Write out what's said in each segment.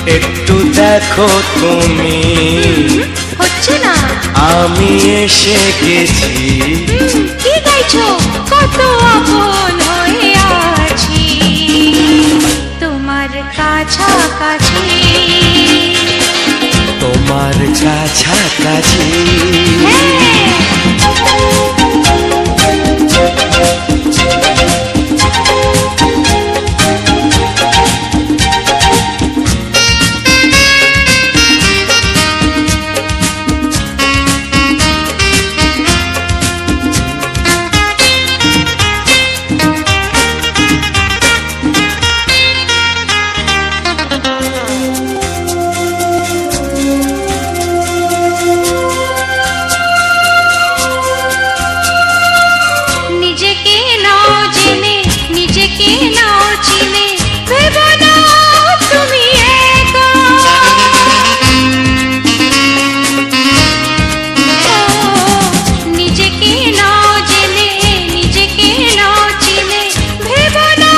একটু দেখো তুমি, হচ্ছে না। আমি এসে গেছি। কি গাইছো? কত আপন হয়ে আছি তোমার কাছাকাছি, তোমার কাছাকাছি। নিজেকে নাও জেনে, নিজেকে নাও চিনে, ভেবো না তুমি একা। নিজেকে নাও জেনে, নিজেকে নাও চিনে, ভেবো না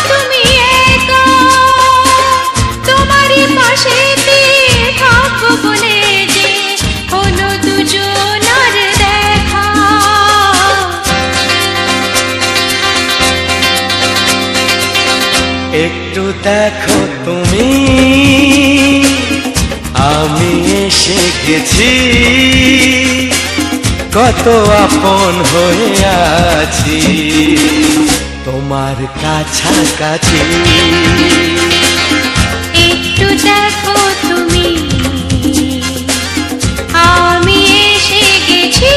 তুমি একা। তোমারই পাশেতে থাকবো বলে যে হলো দুজনার দেখা। একটু দেখো তুমি, আমি এসে গেছি। কত আপন হয়ে আছি তোমার কাছাকাছি। একটু দেখো তুমি, আমি এসে গেছি।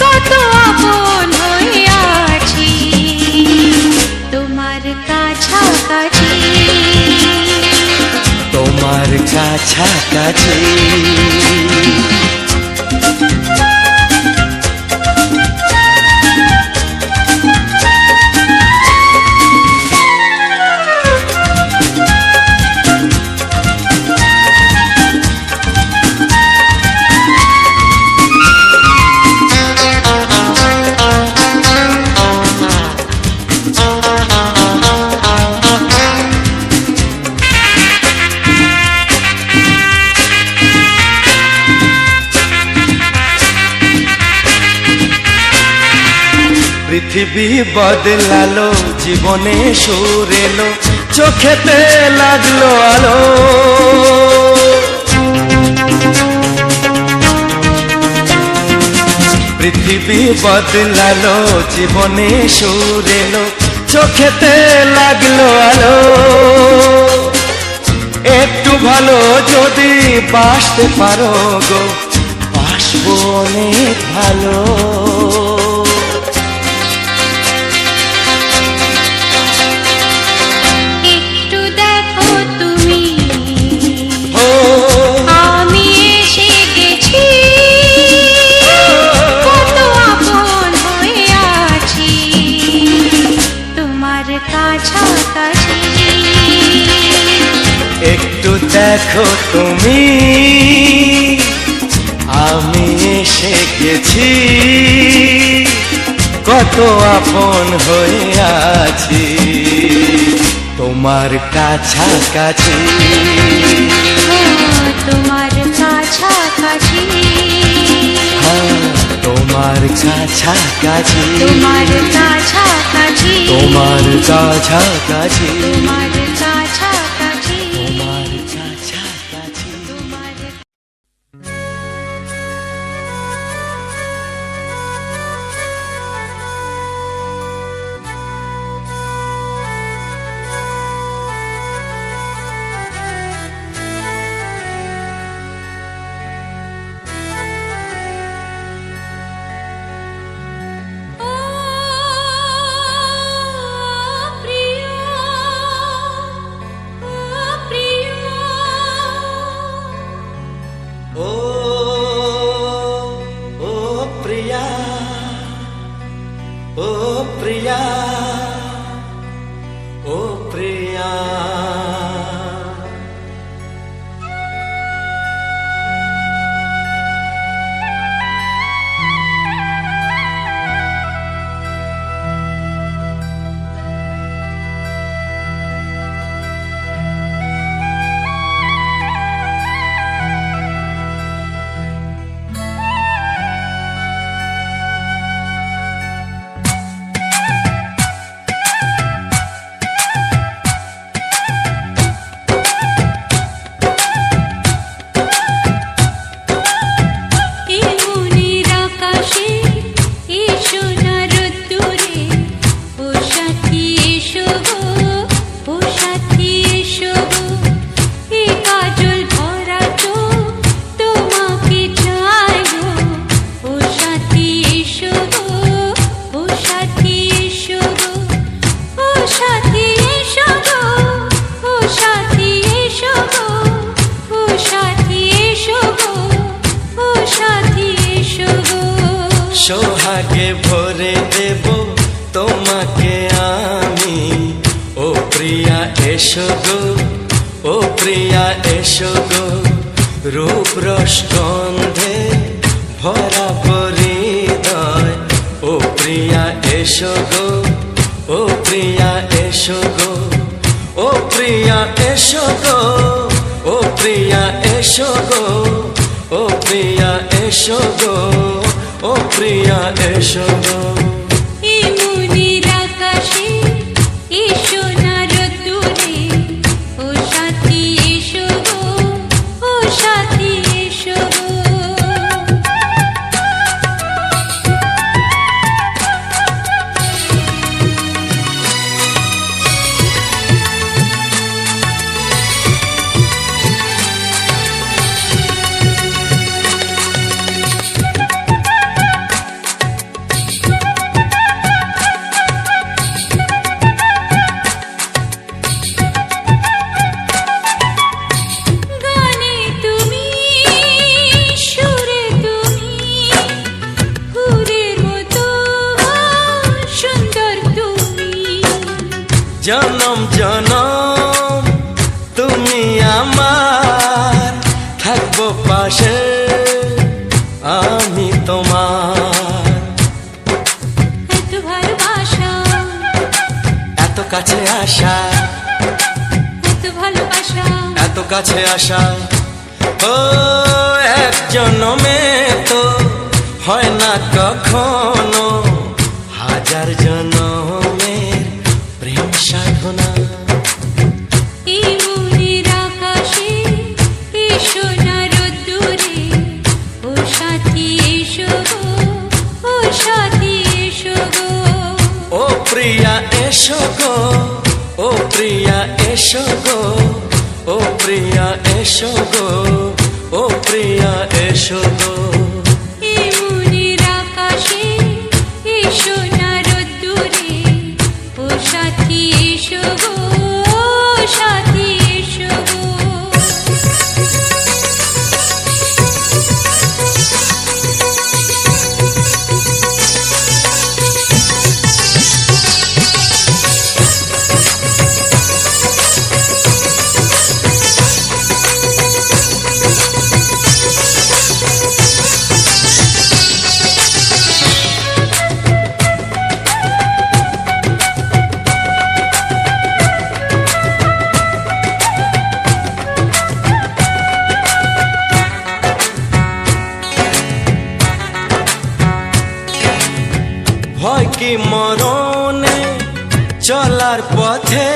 কত আপন হয়ে আছি তোমার কাছাকাছি, তোমার কাছাকাছি। পৃথিবী বদলালো, জীবনে সুর এলো, চোখেতে লাগলো আলো। পৃথিবী বদলালো, জীবনে সুর এলো, চোখেতে লাগলো আলো। একটু ভালো যদি বাসতে পারো গো, বাসবো অনেক ভালো। একটু দেখো তুমি, আমি এসে গেছি। কত আপন হয়ে আছি তোমার কাছাকাছি। একটু দেখো তুমি, আমি এসে গেছি। কত আপন হয়ে আছি তোমার কাছাকাছি, তোমার কাছাকাছি, তোমার কাছাকাছি, তোমার কাছাকাছি, তোমার কাছাকাছি, তোমার কাছাকাছি, তোমার কাছাকাছি। তোমার प्रिया ओ प्रिया ভরে দেব তোমাকে আমি। ও প্রিয়া এসো গো, ও প্রিয়া এসো গো, রূপ রস গন্ধে ভরা হৃদয়। ও প্রিয়া এসো গো, ও প্রিয়া এসো গো, ও প্রিয়া এসো গো, ও প্রিয়া এসো গো, ও প্রিয়া এসো গো, ও প্রিয়া এসো গো। এই মনের আকাশে এসো না রোদ্দুরে, ও সাথী এসো গো, ও সাথী এসো গো। গানে তুমি, সুরে তুমি, ফুলের মতো সুন্দর তুমি। জনম জনম তুমি আমার, থাকবো পাশে আমি তোমার। এত ভালোবাসা, এত কাছে আসা, এত ভালোবাসা, এত কাছে আসা, ও এক জনমে তো হয় না কখনো, হাজার জনমের প্রেম সাধনা। এই মনের আকাশে এসো না রোদ্দুরে, ও সাথী এসো গো, ও সাথী এসো গো। ও প্রিয়া এসো গো, ও প্রিয়া এসো গো, ও প্রিয়া এসো গো, ও প্রিয়া এসো গো। এই মনের আকাশে এসো না রোদ্দুরে, ও সাথী এসো গো, ও সাথী এসো গো। ভয় কি মরণে চলার পথে,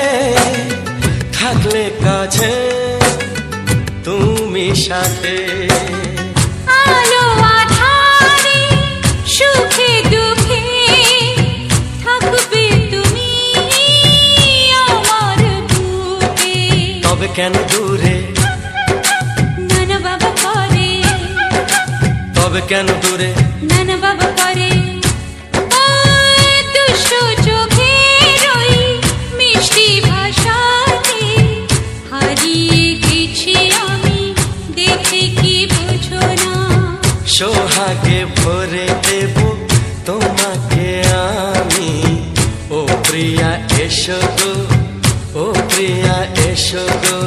থাকলে কাছে তুমি সাথে। আলো আঁধারে, সুখে দুঃখে, থাকবে তুমি আমার বুকে। তবে কেন দূরে, নানা বাবা করে, তবে কেন দূরে, নানা বাবা করে। ওই দুষ্টু চোখের ওই মিষ্টি ভাষাতে হারিয়ে গেছি আমি, দেখে কি বুঝো না। সোহাগে ভরে দেব তোমাকে আমি। ও প্রিয়া এসো গো, ও প্রিয়া এসো গো।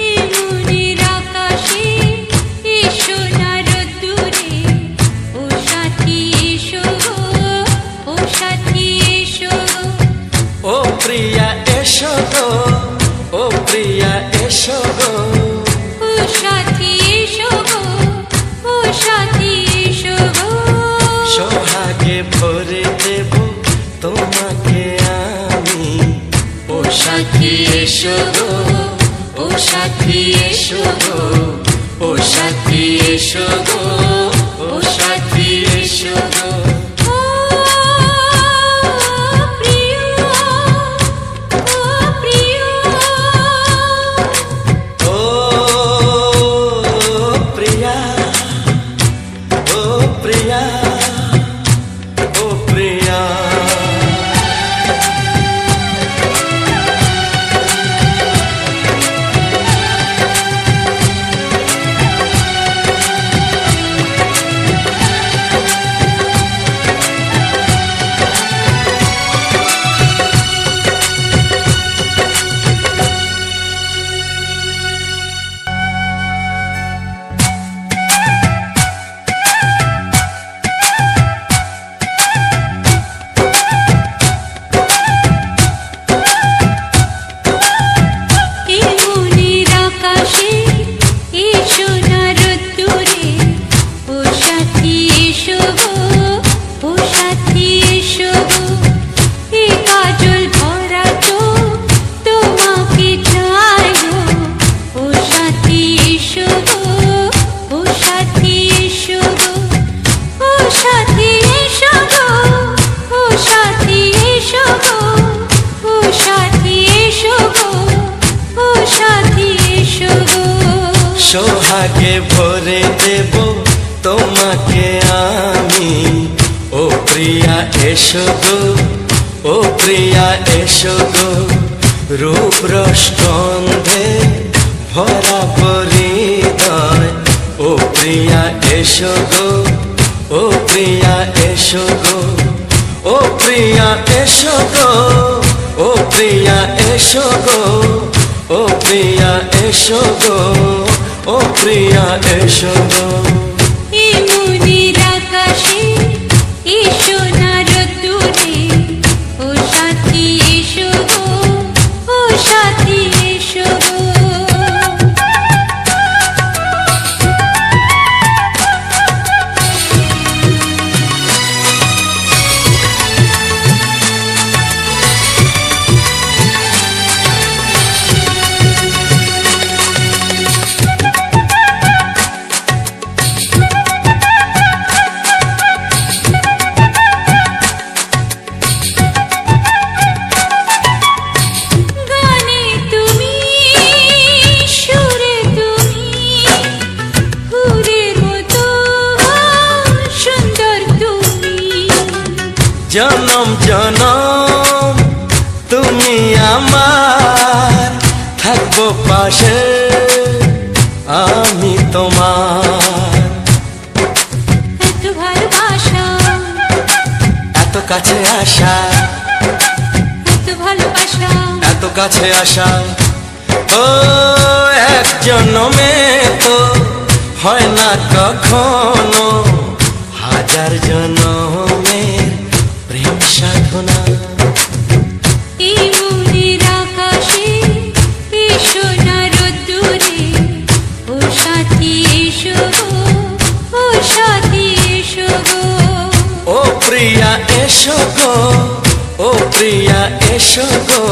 এই মনের আকাশে এসো না রোদ্দুরে, ও সাথী এসো গো, ও সাথী এসো গো। ও প্রিয়া এসো গো, ও প্রিয়া এসো গো। ও সাথী এসো গো, ও সাথী এসো গো। সোহাগে ভরে দেব তোমাকে আমি। ও সাথী এসো গো, ও সাথী এসো গো, ও সাথী এসো গো, ও সাথী এসো গো। ও প্রিয়, ও প্রিয়, ও প্রিয়া, ও প্রিয়া, ও প্রিয়া। সোহাগে ভরে দেব তোমাকে আমি। ও প্রিয়া এসো গো, ও প্রিয়া এসো গো, রূপ রস গন্ধে ভরা পরিদয়। ও প্রিয়া এসো গো, ও প্রিয়া এসো গো, ও প্রিয়া এসো গো, ও প্রিয়া এসো গো, ও প্রিয়া এসো গো, ও প্রিয়া এসো গো। এ মনের আকাশে এসো না রোদ্দুরে, ও সাথী এসো গো, ও সাথী এসো গো। গানে তুমি, সুরে তুমি, ফুলের মতো সুন্দর তুমি। জনম জনম তুমি আমার, থাকবো পাশে আমি তোমার। এত ভালোবাসা, এত কাছে আসা, এত ভালোবাসা, এত কাছে আসা, ও এক জন্মে তো হয় না কখনো, হাজার জন্মের প্রেম সাধনা। এই মনের আকাশে এসো না রোদ্দুরে, ও সাথী এসো গো, ও সাথী এসো গো। ও প্রিয়া এসো গো, ও প্রিয়া এসো গো,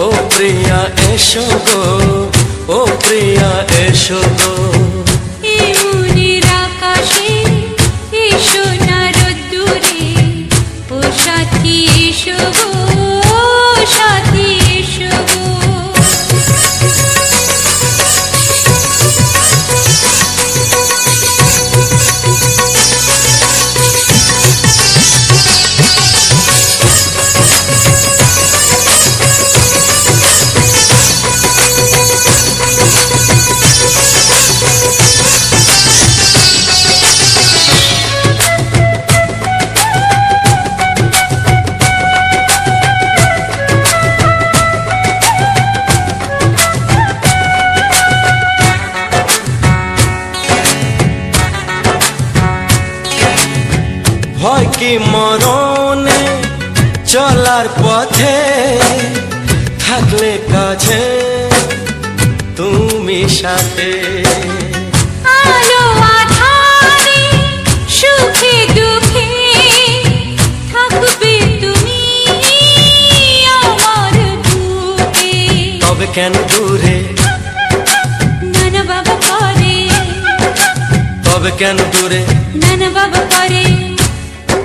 ও প্রিয়া এসো গো, ও প্রিয়া এসো গো। এই মনের আকাশে এসো না রোদ্দুরে, ও সাথী এসো গো, ও সাথী এসো গো। ভয় কি মরণে চলার পথে, থাকলে কাছে তুমি সাথে। আলো আঁধারে, সুখে দুঃখে, থাকবে তুমি আমার বুকে। তবে কেন দূরে, নানা বাবা করে, তবে কেন দূরে, নানা বাবা করে।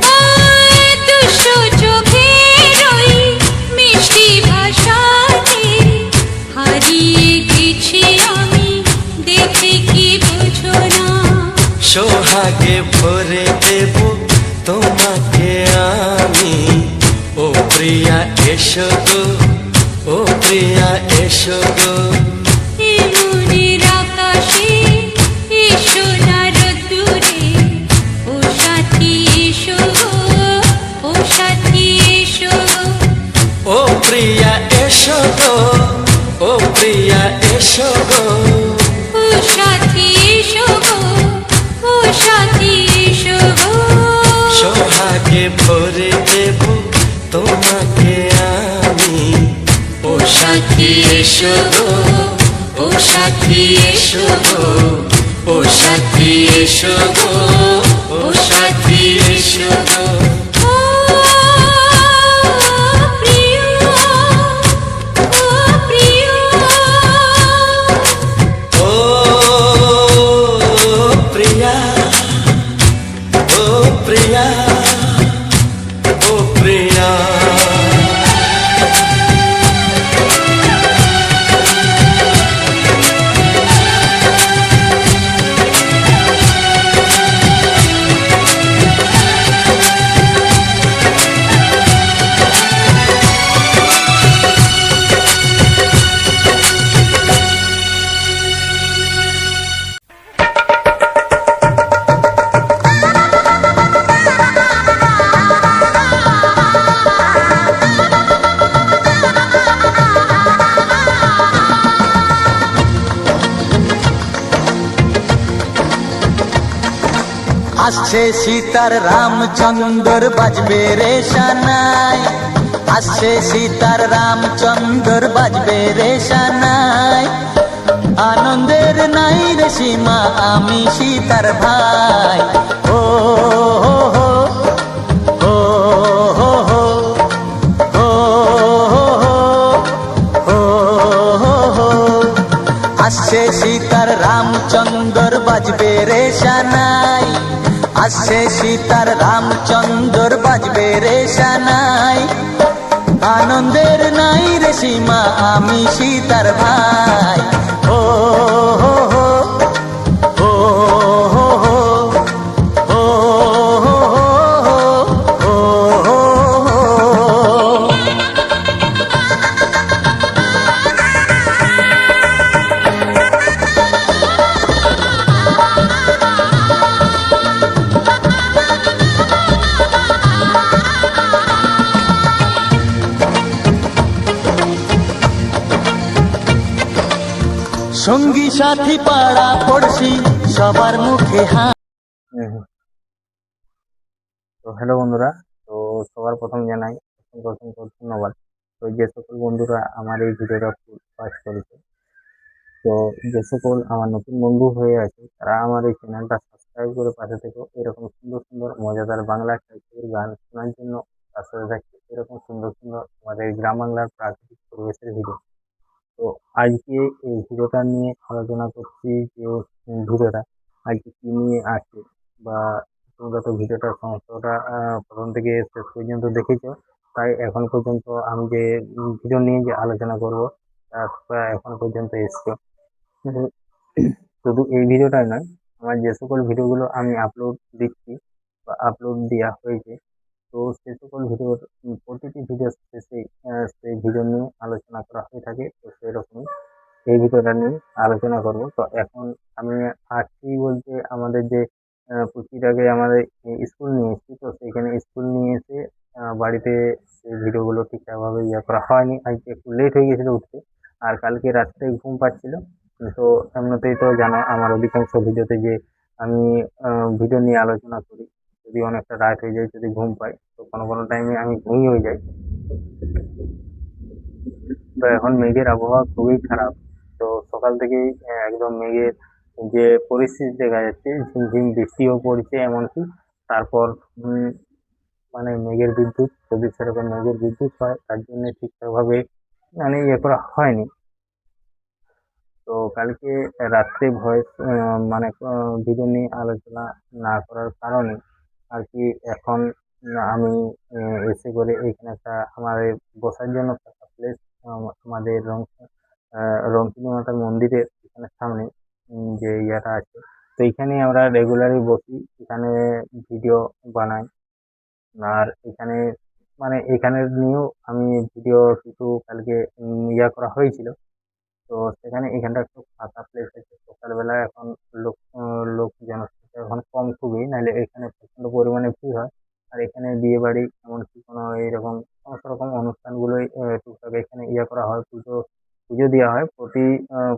ওই দুষ্টু চোখের ওই মিষ্টি ভাষাতে হারিয়ে গেছি আমি, দেখে কি বুঝো না। সোহাগে ভরে দেব তোমাকে আমি। ও প্রিয়া এসো গো, ও প্রিয়া এসো গো। এ মনের আকাশে এসো না রোদ্দুরে, ও সাথী এসো গো, ও সাথী এসো গো। ও প্রিয়া এসো গো, ও প্রিয়া এসো গো। ও সাথী এসো গো, ও সাথী এসো গো। সোহাগে ভরে দেব তোমাকে আমি। ও সাথী এসো গো, ও সাথী এসো গো, ও সাথী এসো গো, ও সাথী এসো গো। ও প্রিয়, ও প্রিয়, ও প্রিয়া, ও প্রিয়া, ও প্রিয়া। আসছে সীতার রামচন্দ্র বাজবে রে সানাই, আসছে সীতার রামচন্দ্র বাজবে রে সানাই। আনন্দের নাই রে সীমা আমি সীতার ভাই। ও হো হো ও হো হো ও হো হো হো। আসছে সীতার রামচন্দ্র বাজবে রে সানাই, আসছে সীতার রামচন্দ্র বাজবে রে সানাই। আনন্দের নাই রে সীমা আমি সীতার ভাই। ও হো হো ও হো হো ও হো হো ও হো হো। সঙ্গী সাথী পাড়া পড়শি সবার মুখে হাসি। তো হ্যালো বন্ধুরা, তো সবার প্রথম জানাই অসংখ্য অসংখ্য ধন্যবাদ। তো যে সকল বন্ধুরা আমার এই ভিডিওটা ওয়াচ করেছে, তো যে সকল আমার নতুন বন্ধু হয়ে আছে তারা আমার এই চ্যানেলটা সাবস্ক্রাইব করে পাশে থেকে এরকম সুন্দর সুন্দর মজাদার বাংলা সাহিত্যের গান শোনার জন্য তার সাথে থাকছে এরকম সুন্দর সুন্দর আমাদের গ্রাম বাংলার প্রাকৃতিক পরিবেশের ভিডিও। তো আজকে এই ভিডিওটা নিয়ে আলোচনা করছি যে ভিডিওটা আজকে কি নিয়ে আছে, বা তোমরা তো ভিডিওটার সমস্তটা প্রথম থেকে শেষ পর্যন্ত দেখেছো, তাই এখন পর্যন্ত আমি যে ভিডিও নিয়ে যে আলোচনা করব তা এখন পর্যন্ত এসছো। উম, শুধু এই ভিডিওটাই নয়, আমার যে সকল ভিডিওগুলো আমি আপলোড দিচ্ছি বা আপলোড দেওয়া হয়েছে, তো সে সকল ভিডিওর প্রতিটি ভিডিও শেষে সেই ভিডিও নিয়ে আলোচনা করা হয়ে থাকে। তো সেরকম এই ভিডিওটা নিয়ে আলোচনা করব। তো এখন আমি আসছি বলতে আমাদের যে পুচির আগে আমাদের স্কুল নিয়ে এসেছি, তো সেখানে স্কুল নিয়ে এসে বাড়িতে সেই ভিডিওগুলো ঠিকঠাকভাবে ইয়ে করা হয়নি, আজকে একটু লেট হয়ে গেছিলো উঠতে। আর কালকে রাত্রে ঘুম পাচ্ছিল। তো এমনিতেই তো জানো আমার অধিকাংশ ভিডিওতে যে আমি ভিডিও নিয়ে আলোচনা করি, যদি অনেকটা রাত হয়ে যায়, যদি ঘুম পাই, তো কোনো কোনো টাইমে আমি ঘুমিয়ে হয়ে যাই। তো এখন মেঘের আবহাওয়া খুবই খারাপ। তো সকাল থেকেই একদম মেঘের যে পরিস্থিতি দেখা যাচ্ছে, ঝিমঝিম বৃষ্টিও পড়ছে এমনকি। তারপর মানে মেঘের বিদ্যুৎ, যদি সেরকম মেঘের বিদ্যুৎ হয় তার জন্য ঠিকঠাকভাবে মানে ইয়ে করা হয়নি। তো কালকে রাত্রে ভয়েস মানে ভিডিও নিয়ে আলোচনা না করার কারণে আর কি এখন আমি এসে করে এখানে একটা আমাদের বসার জন্য একটা প্লেস আমাদের রংপুর মাতার মন্দিরের এখানে সামনে যে ইয়েটা আছে, তো এখানে আমরা রেগুলারই বসি, এখানে ভিডিও বানাই। আর এখানে মানে এখানে নিয়েও আমি ভিডিও কিছু কালকে ইয়া করা হয়েছিল। তো সেখানে এখানটা একটু ফাঁকা প্লেস আছে, সকালবেলা এখন লোক জনসংখ্যা এখন কম খুবই, নাহলে এখানে প্রচন্ড পরিমাণে ভিড় হয়। আর এখানে বিয়ে বাড়ি এমনকি কোনো এইরকম সমস্ত রকম অনুষ্ঠানগুলোই টুকটাক এখানে ইয়ে করা হয়, পুজো পুজো দেওয়া হয়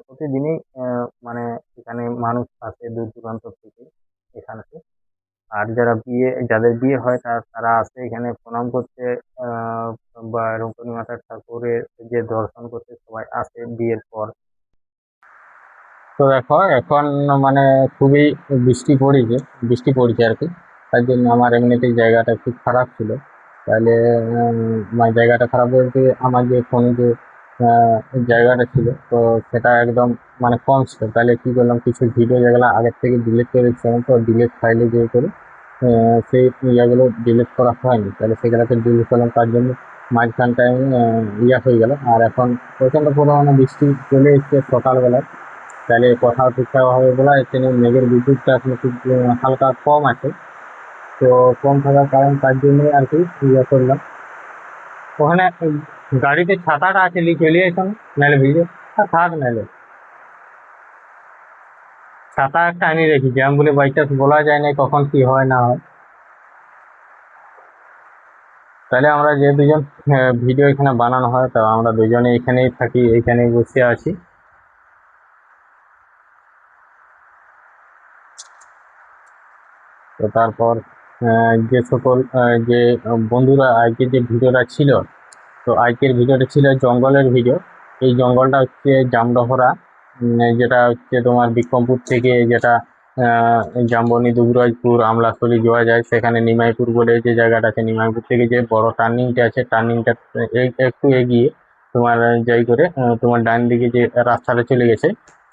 প্রতিদিনই। মানে এখানে মানুষ আসে দূর দূরান্ত থেকে এখানে। আর যাদের বিয়ে হয় তারা আসে এখানে প্রণাম করতে, আহ বা রঙ্কনী মাতার ঠাকুরের যে দর্শন করতে সবাই আসে বিয়ের পর। তো দেখো এখন মানে খুবই বৃষ্টি পড়ছে আর কি। তার জন্য আমার এমনিতেই জায়গাটা খুব খারাপ ছিল। তাহলে মানে জায়গাটা খারাপ বলতে আমার যে ফোনে যে আহ, জায়গাটা ছিল, তো সেটা একদম মানে কম ছিল। তাহলে কি করলাম, কিছু ভিডিও যেগুলো আগের থেকে ডিলিট করে দিচ্ছিলাম, তো ডিলিট ফাইলে যে করে সেই ইয়েগুলো ডিলিট করা হয়নি, তাহলে সেগুলোকে ডিলিট করলাম। তার জন্য মাঝখানটায় ইয়ে হয়ে গেল। আর এখন প্রচণ্ড পরিমাণে বৃষ্টি চলে এসছে সকালবেলায়, তাহলে কোথাও ঠিকঠাকভাবে বলা যাচ্ছে না। মেঘের বিদ্যুৎটা এখন খুব হালকা কম আছে। তো কম থাকার কারণ তার জন্য আর কি ইয়ে করলাম। ওখানে গাড়িতে ছাতাটা আছে, নিয়ে চলে এসো, নাহলে ভিজে থাক, নাহলে ছাতা একটা আনিয়ে রেখেছি আমি, বলে বাই চান্স বলা যায় না কখন কি হয় না হয়। তাহলে আমরা যে দুজন ভিডিও এখানে বানানো হয়, তো আমরা দুজনে এখানেই থাকি, এখানেই বসে আছি। তো তারপর যে সকল যে বন্ধুরা আজকে যে ভিডিওটা ছিল, তো আজকের ভিডিওটা ছিল জঙ্গলের ভিডিও। এই জঙ্গলটা হচ্ছে জামডহরা, যেটা হচ্ছে তোমার বিক্রমপুর থেকে, যেটা জামবনি, দুবরাজপুর, আমলাশলি যাওয়া যায়, সেখানে নিমাইপুর বলে যে জায়গাটা আছে, নিমাইপুর থেকে যে বড় টার্নিংটা আছে, টার্নিংটা একটু এগিয়ে তোমার যাই করে তোমার ডান দিকে যে রাস্তাটা চলে গেছে,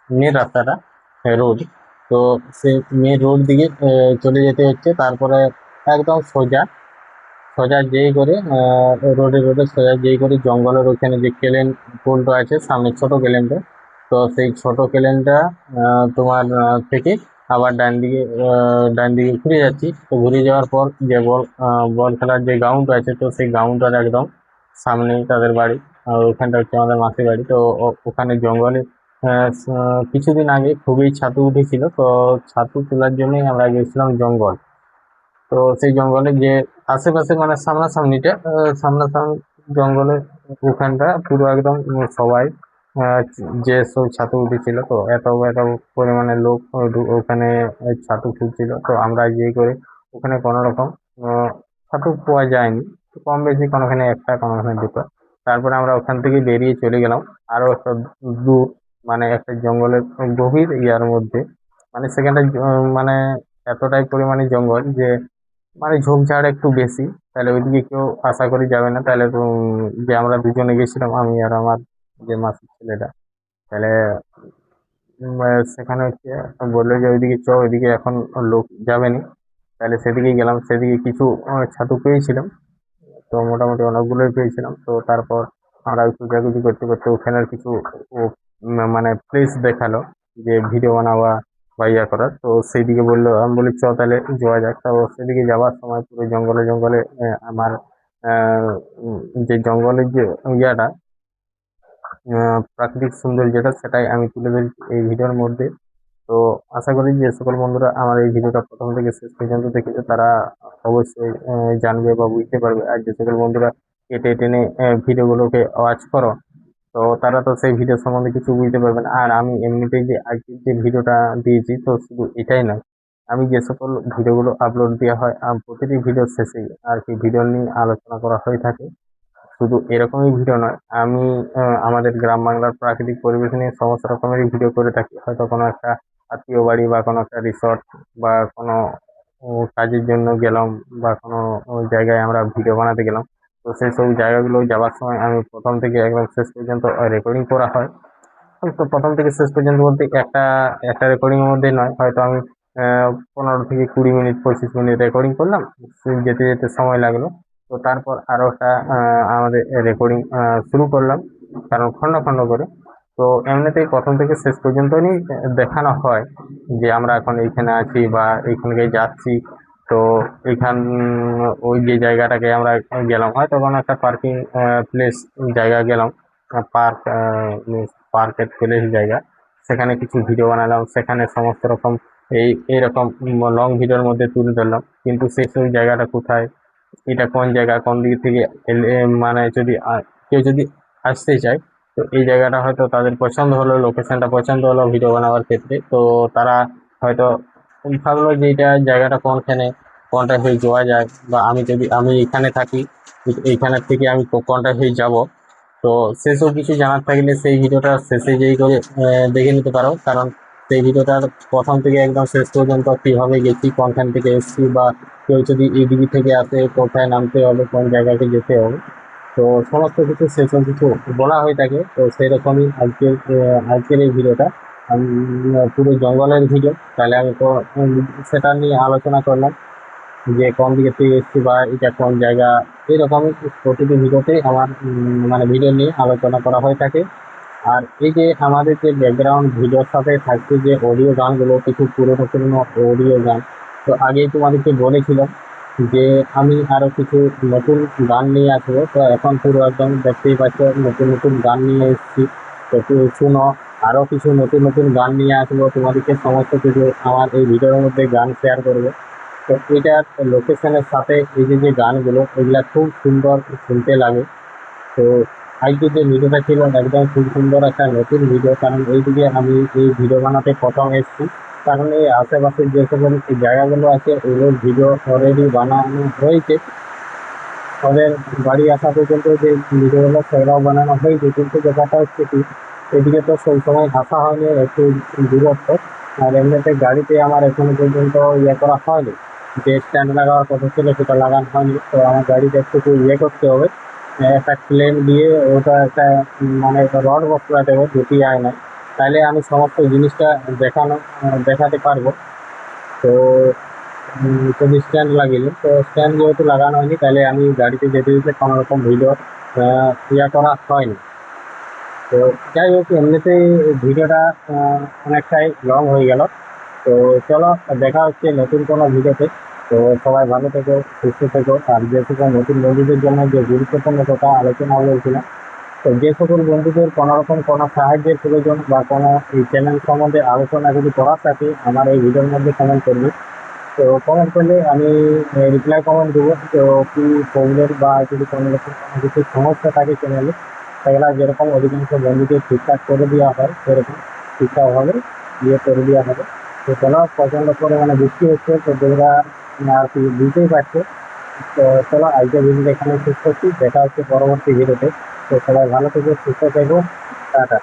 মেন রাস্তাটা, রোড। তো সেই মেন রোড দিকে চলে যেতে হচ্ছে। তারপরে একদম সোজা সোজা যেই করে রোডে রোডে সোজা যেই করে জঙ্গলের ওখানে যে কেলেন পুলটা আছে সামনে, ছোট কেলেনটা, তো সেই ছোট কেলেনটা তোমার থেকে আবার ডান দিকে ঘুরে যাচ্ছি। তো ঘুরে যাওয়ার পর যে বল খেলার যে গ্রাউন্ড আছে, তো সেই গ্রাউন্ডটার একদম সামনেই তাদের বাড়ি, আর ওখানটা হচ্ছে আমাদের মাসির বাড়ি। তো ওখানে জঙ্গলে কিছুদিন আগে খুবই ছাতু উঠেছিল, তো ছাতু তোলার জন্যই আমরা গেছিলাম জঙ্গল। তো সেই জঙ্গলে যে আশেপাশে মানে সামনাসামনি জঙ্গলে ওখানটা পুরো একদম সবাই আহ, যে সব ছাতু উঠেছিল, তো এত পরিমাণে লোক ওখানে ছাতু তুলছিল। তো আমরা যে করে ওখানে কোনো রকম ছাতু পাওয়া যায়নি, তো কম বেশি কোনোখানে একটা কোনোখানে দুটো। তারপরে আমরা ওখান থেকে বেরিয়ে চলে গেলাম আরো একটা দূর, মানে একটা জঙ্গলের গভীর ইয়ার মধ্যে, মানে সেখানটা মানে এতটাই পরিমাণে জঙ্গল যে মানে ঝোপঝাড় একটু বেশি। তাহলে ওইদিকে কেউ আশা করি যাবে না। তাহলে তো যে আমরা দুজনে গেছিলাম, আমি আর আমার যে মাসির ছেলেটা, তাহলে সেখানে হচ্ছে বললো যে ওইদিকে ওইদিকে এখন লোক যাবে না। তাহলে সেদিকেই গেলাম, সেদিকে কিছু ছাতু পেয়েছিলাম, তো মোটামুটি অনেকগুলোই পেয়েছিলাম। তো তারপর আমরা ওই খোঁজাখুঁজি করতে করতে ওখানের কিছু ও, মানে প্লেস দেখালো যে ভিডিও বানাবা বা ইয়া করার। তো সেইদিকে বললো, আমি বলি চ তাহলে যাওয়া যাক। তো সেদিকে যাওয়ার সময় পুরো জঙ্গলে জঙ্গলে আমার যে জঙ্গলের যে ইয়াটা, প্রাকৃতিক সৌন্দর্যটা, সেটাই আমি তুলে ধরেছি এই ভিডিওর মধ্যে। তো আশা করি যে সকল বন্ধুরা আমার এই ভিডিওটা প্রথম থেকে শেষ পর্যন্ত দেখেছে, তারা অবশ্যই জানবে বা বুঝতে পারবে। আর যে সকল বন্ধুরা কেটে টেনে ভিডিওগুলোকে ওয়াচ করো, তো তারা তো সেই ভিডিও সম্বন্ধে কিছু বুঝতে পারবে না। আর আমি এমনিতেই যে আজকের যে ভিডিওটা দিয়েছি, তো শুধু এটাই নয়, আমি যে সকল ভিডিওগুলো আপলোড দেওয়া হয়, প্রতিটি ভিডিও শেষেই আর কি ভিডিও নিয়ে আলোচনা করা হয়ে থাকে। শুধু এরকমই ভিডিও নয়, আমি আমাদের গ্রাম বাংলার প্রাকৃতিক পরিবেশ নিয়ে সমস্ত রকমেরই ভিডিও করে থাকি। হয়তো কোনো একটা আত্মীয় বাড়ি বা কোনো একটা রিসর্ট বা কোনো কাজের জন্য গেলাম, বা কোনো জায়গায় আমরা ভিডিও বানাতে গেলাম, তো সেই সব জায়গাগুলো যাওয়ার সময় আমি প্রথম থেকে একদম শেষ পর্যন্ত রেকর্ডিং করা হয়। তো প্রথম থেকে শেষ পর্যন্ত বলতে একটা একটা রেকর্ডিং এর মধ্যে নয়, হয়তো আমি 15 থেকে 20 মিনিট 25 মিনিট রেকর্ডিং করলাম, যেতে যেতে সময় লাগলো। তো তারপর আরো একটা আমাদের রেকর্ডিং শুরু করলাম, কারণ খন্ড খন্ড করে। তো এমনিতেই প্রথম থেকে শেষ পর্যন্তই দেখানো হয় যে আমরা এখন এইখানে আছি বা এইখানে যাচ্ছি। তো এইখান ওই যে জায়গাটাকে আমরা গেলাম, হয়তো কোনো একটা পার্কিং প্লেস জায়গা গেলাম, পার্ক পার্কের প্লেস জায়গা, সেখানে কিছু ভিডিও বানালাম, সেখানে সমস্ত রকম এইরকম লং ভিডিওর মধ্যে তুলে ধরলাম। কিন্তু সেই সব জায়গাটা কোথায়, এটা কোন জায়গা, কোন দিক থেকে মানে যদি কেউ যদি আসতে চায়, তো এই জায়গাটা হয়তো তাদের পছন্দ হলো, লোকেশনটা পছন্দ হলো ভিডিও বানাবার ক্ষেত্রে, তো তারা হয়তো ভাবলো যে এটা জায়গাটা কোনখানে, কোনটা হয়ে যাওয়া যায়, বা আমি এখানে থাকি, এইখানের থেকে আমি কোনটা হয়ে যাব। তো সেসব কিছু জানার থাকলে সেই ভিডিওটা শেষে যেই করে দেখে নিতে পারো, কারণ সেই ভিডিওটার প্রথম থেকে একদম শেষ পর্যন্ত কিভাবে গেছি, কোনখান থেকে এসেছি, বা কেউ যদি এদিকে থেকে আসে কোথায় নামতে হবে, কোন জায়গাতে যেতে হবে, তো সমস্ত কিছু সেসব কিছু বলা হয়ে থাকে। তো সেই রকমই আজকের এই ভিডিওটা পুরো জঙ্গলের ভিডিও। তাহলে আমি তো সেটা নিয়ে আলোচনা করলাম যে কোন দিকে থেকে এসেছি বা এটা কোন জায়গা, এরকমই প্রতিটি ভিডিওতে আমার মানে ভিডিও নিয়ে আলোচনা করা হয়ে থাকে। আর এই যে আমাদের যে ব্যাকগ্রাউন্ড ভিডিওর সাথে থাকছে যে অডিও গানগুলো, কিছু পুরোনো পুরোনো অডিও গান, তো আগেই তোমাদেরকে বলেছিলাম যে আমি আরো কিছু নতুন গান নিয়ে আসবো। তো এখন পুরো একদম দেখতেই পাচ্ছ নতুন নতুন গান নিয়ে এসেছি। তো একটু শুনো, আরো কিছু নতুন নতুন গান নিয়ে আসবো, তোমাদেরকে সমস্ত কিছু আমার এই ভিডিওর মধ্যে গান শেয়ার করবো। তো এটার লোকেশনের সাথে এই যে যে গানগুলো, এগুলা খুব সুন্দর শুনতে লাগে। তো আজকে যে ভিডিওটা ছিল একদম খুব সুন্দর একটা নতুন ভিডিও, কারণ এইদিকে আমি এই ভিডিও বানাতে প্রথম এসেছি। কারণ এই আশেপাশের যে সকল এই জায়গাগুলো আছে ওগুলোর ভিডিও অলরেডি বানানো হয়েছে, ওদের বাড়ি আসা পর্যন্ত যে ভিডিওগুলো সেগুলোও বানানো হয়েছে, কিন্তু ব্যাপারটা হচ্ছে কি এদিকে তো সেই সময় আসা হয়নি, একটু দূরত্ব। আর এমনিতে গাড়িতে আমার এখনো পর্যন্ত ইয়ে করা হয়নি, যে স্ট্যান্ড লাগাবার কথা ছিল সেটা লাগানো হয়নি। তো আমার গাড়িতে একটু ইয়ে করতে হবে, একটা ক্লেম দিয়ে ওটা একটা মানে রড বসাতে হবে দুটি আয়নায়, তাহলে আমি সমস্ত জিনিসটা দেখাতে পারবো। তো যদি স্ট্যান্ড লাগিয়ে, তো স্ট্যান্ড যেহেতু লাগানো হয়নি তাহলে আমি গাড়িতে যেতে যেতে কোনো রকম ভিডিও ইয়ে করা হয়নি। তো যাই হোক, এমনিতেই ভিডিওটা অনেকটাই লং হয়ে গেল। তো চলো, দেখা হচ্ছে নতুন কোনো ভিডিওতে। তো সবাই ভালো থেকো, সুস্থ থেকো। আর যে সকল নতুন বন্ধুদের জন্য যে গুরুত্বপূর্ণ কথা আলোচনা হয়েছিল, তো যে সকল বন্ধুদের কোনো রকম কোনো সাহায্যের প্রয়োজন বা কোনো এই চ্যানেল সম্বন্ধে আলোচনা যদি করার থাকে আমার এই ভিডিওর মধ্যে কমেন্ট করবে। তো কমেন্ট করলে আমি রিপ্লাই কমেন্ট দেবো। তো কি প্রবলেম বা যদি কোনো রকম কোনো কিছু সমস্যা থাকে চ্যানেলে, সেগুলো যেরকম অধিকাংশ বন্ধুকে ঠিকঠাক করে দেওয়া হয় সেরকম ঠিকঠাকভাবে ইয়ে করে দেওয়া হবে। তো চলো, প্রচণ্ড পরিমাণে বৃষ্টি হচ্ছে, তো তোমরা আর কি বুঝতেই পারছো। তো চলো, আজকের ভিডিওটা এখানে শেষ করছি, দেখা হচ্ছে পরবর্তী ভিডিওতে। তো সবাই ভালো থেকো, সুস্থ থেকো, টাটা।